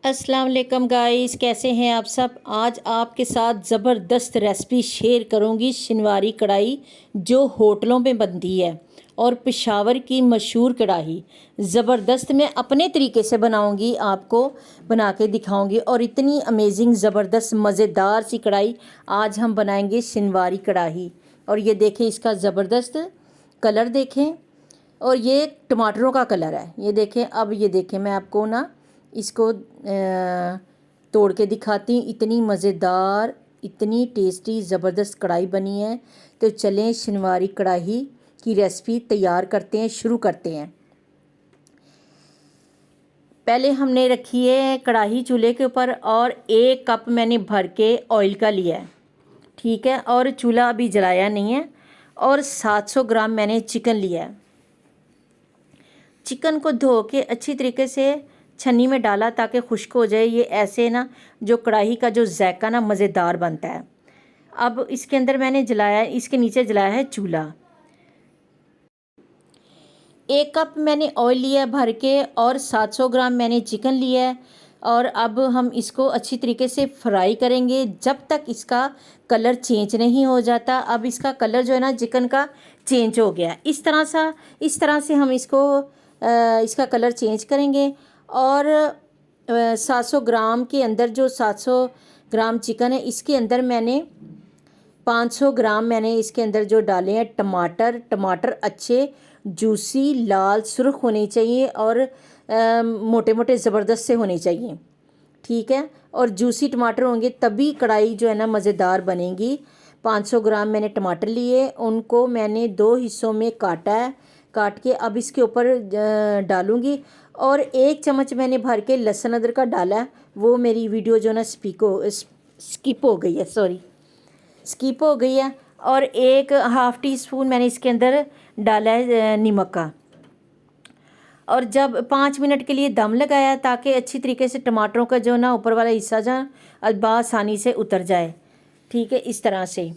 अस्सलाम वालेकुम गाइस, कैसे हैं आप सब। आज आपके साथ ज़बरदस्त रेसिपी शेयर करूंगी। शनिवारी कढ़ाई जो होटलों में बनती है और पेशावर की मशहूर कढ़ाई ज़बरदस्त मैं अपने तरीके से बनाऊंगी, आपको बना के दिखाऊंगी। और इतनी अमेजिंग ज़बरदस्त मज़ेदार सी कढ़ाई आज हम बनाएंगे, शनिवारी कढ़ाई। और ये देखें, इसका ज़बरदस्त कलर देखें, और ये टमाटरों का कलर है। ये देखें, अब ये देखें, मैं आपको ना इसको तोड़ के दिखाती हूँ। इतनी मज़ेदार, इतनी टेस्टी ज़बरदस्त कढ़ाई बनी है। तो चलें शनिवारी कढ़ाई की रेसिपी तैयार करते हैं, शुरू करते हैं। पहले हमने रखी है कढ़ाई चूल्हे के ऊपर, और 1 कप मैंने भर के ऑयल का लिया है, ठीक है। और चूल्हा अभी जलाया नहीं है। और 700 ग्राम मैंने चिकन लिया है। चिकन को धो के अच्छी तरीके से छन्नी में डाला ताकि खुश्क हो जाए। ये ऐसे ना जो कढ़ाई का जो जायका ना मज़ेदार बनता है। अब इसके अंदर मैंने जलाया, इसके नीचे जलाया है चूल्हा। 1 कप मैंने ऑयल लिया भर के, और 700 ग्राम मैंने चिकन लिया है। और अब हम इसको अच्छी तरीके से फ्राई करेंगे जब तक इसका कलर चेंज नहीं हो जाता। अब इसका कलर जो है ना चिकन का चेंज हो गया। इस तरह से हम इसका कलर चेंज करेंगे। और 700 ग्राम के अंदर, जो 700 ग्राम चिकन है, इसके अंदर मैंने 500 ग्राम मैंने इसके अंदर जो डाले हैं टमाटर अच्छे जूसी लाल सुर्ख होने चाहिए, और मोटे मोटे ज़बरदस्त से होने चाहिए, ठीक है। और जूसी टमाटर होंगे तभी कढ़ाई जो है ना मज़ेदार बनेगी। 500 ग्राम मैंने टमाटर लिए, उनको मैंने 2 हिस्सों में काट के अब इसके ऊपर डालूँगी। और 1 चम्मच मैंने भर के लहसुन अदरक का डाला है। वो मेरी वीडियो जो ना स्किप हो गई है। और 1/2 टीस्पून मैंने इसके अंदर डाला है नमक का। और जब 5 मिनट के लिए दम लगाया ताकि अच्छी तरीके से टमाटरों का जो ना ऊपर वाला हिस्सा आसानी से उतर जाए, ठीक है, इस तरह से।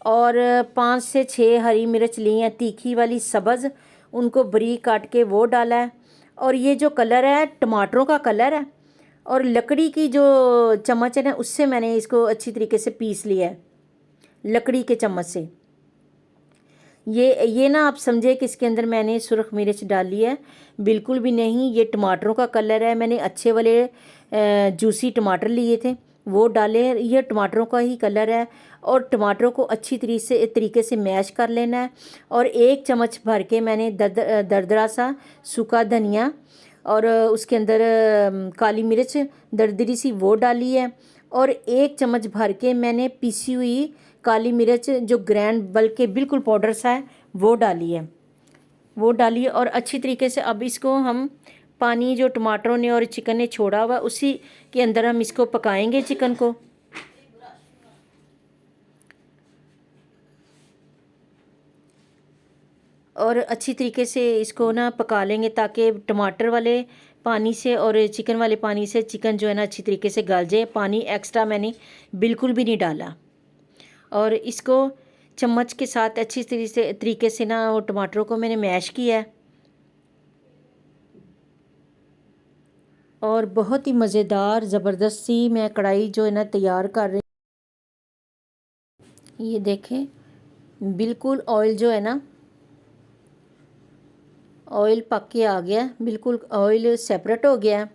और 5 से 6 हरी मिर्च ली हैं तीखी वाली सब्ज़, उनको बारीक काट के वो डाला है। और ये जो कलर है टमाटरों का कलर है, और लकड़ी की जो चम्मच है ना उससे मैंने इसको अच्छी तरीके से पीस लिया है, लकड़ी के चम्मच से। ये ना आप समझे कि इसके अंदर मैंने सुरख मिर्च डाली है, बिल्कुल भी नहीं। ये टमाटरों का कलर है। मैंने अच्छे वाले जूसी टमाटर लिए थे, वो डाले। ये टमाटरों का ही कलर है। और टमाटरों को अच्छी तरीके से मैश कर लेना है। और 1 चम्मच भर के मैंने दरदरा सा सूखा धनिया, और उसके अंदर काली मिर्च दरदरी सी वो डाली है। और 1 चम्मच भर के मैंने पिसी हुई काली मिर्च जो ग्रैंड बल्कि बिल्कुल पाउडर सा है वो डाली है। और अच्छी तरीके से अब इसको हम पानी जो टमाटरों ने और चिकन ने छोड़ा हुआ उसी के अंदर हम इसको पकाएंगे चिकन को। और अच्छी तरीके से इसको ना पका लेंगे ताकि टमाटर वाले पानी से और चिकन वाले पानी से चिकन जो है ना अच्छी तरीके से गल जाए। पानी एक्स्ट्रा मैंने बिल्कुल भी नहीं डाला। और इसको चम्मच के साथ अच्छी तरीके से ना वो टमाटरों को मैंने मैश किया है। और बहुत ही मज़ेदार ज़बरदस्त सी मैं कढ़ाई जो है ना तैयार कर रही। ये देखें, बिल्कुल ऑयल जो है ना, ऑयल पक के आ गया, बिल्कुल ऑयल सेपरेट हो गया।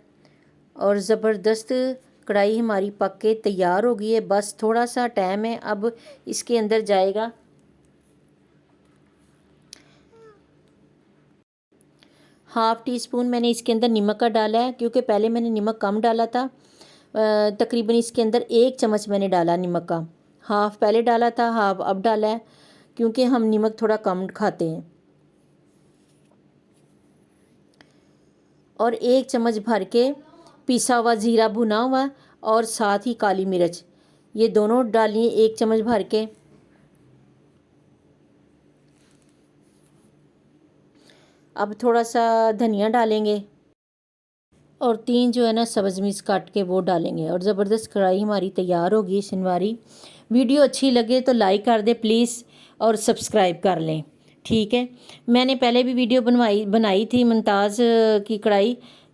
और ज़बरदस्त कढ़ाई हमारी पक के तैयार हो गई है। बस थोड़ा सा टाइम है, अब इसके अंदर जाएगा 1/2 टीस्पून मैंने इसके अंदर नमक का डाला है, क्योंकि पहले मैंने नमक कम डाला था। तकरीबन इसके अंदर 1 चम्मच मैंने डाला नमक का। हाफ़ पहले डाला था, हाफ़ अब डाला है, क्योंकि हम नमक थोड़ा कम खाते हैं। और 1 चम्मच भर के पिसा हुआ ज़ीरा भुना हुआ, और साथ ही काली मिर्च, ये दोनों डालिए 1 चम्मच भर के। अब थोड़ा सा धनिया डालेंगे, और 3 जो है ना सब्ज़ मिर्च काट के वो डालेंगे। और ज़बरदस्त कढ़ाई हमारी तैयार होगी शनिवारी। वीडियो अच्छी लगे तो लाइक कर दे प्लीज़, और सब्सक्राइब कर लें, ठीक है। मैंने पहले भी वीडियो बनाई थी मुमताज़ की कढ़ाई,